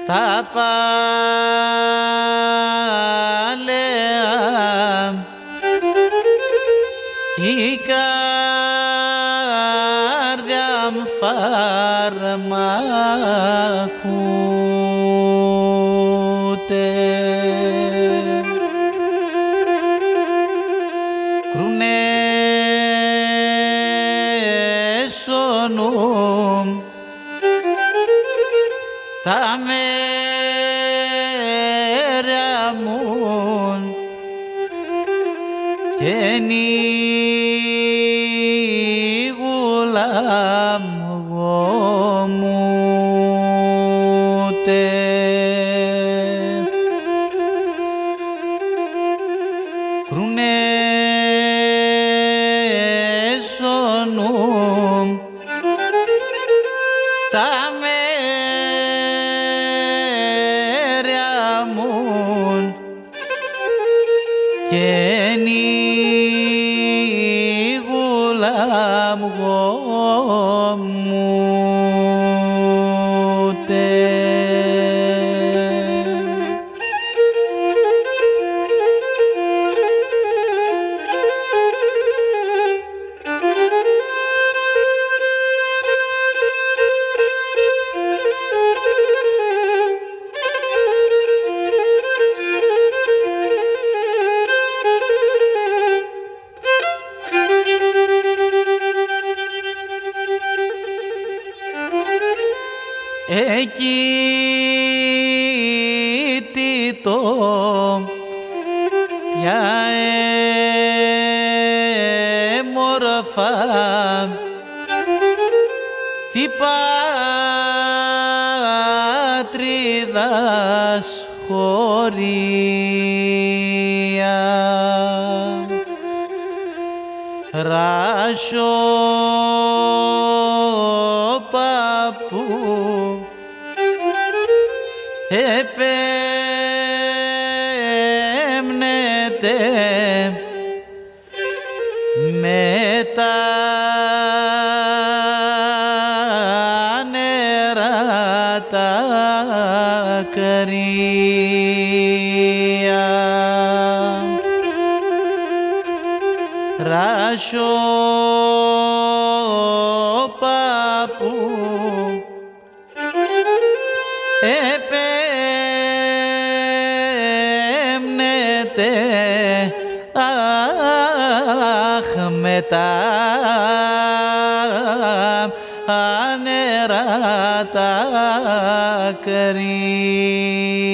τα παλαιά κι η καρδιά μου φαρμακούται. Κρουνέ σωνούμ τα μέρα μου και νίγουλα μου τε. Κρουνέ σωνούμ τα μέρα μου και νίγουλα μου τε. Εκεί τι το πια μορφά τι πατρίδας χωρία ράσο παππού επέμνεται με τα νερά τα κρύα. Ράσο παππού επέμνεται αχ με τα νερά τα κρύα.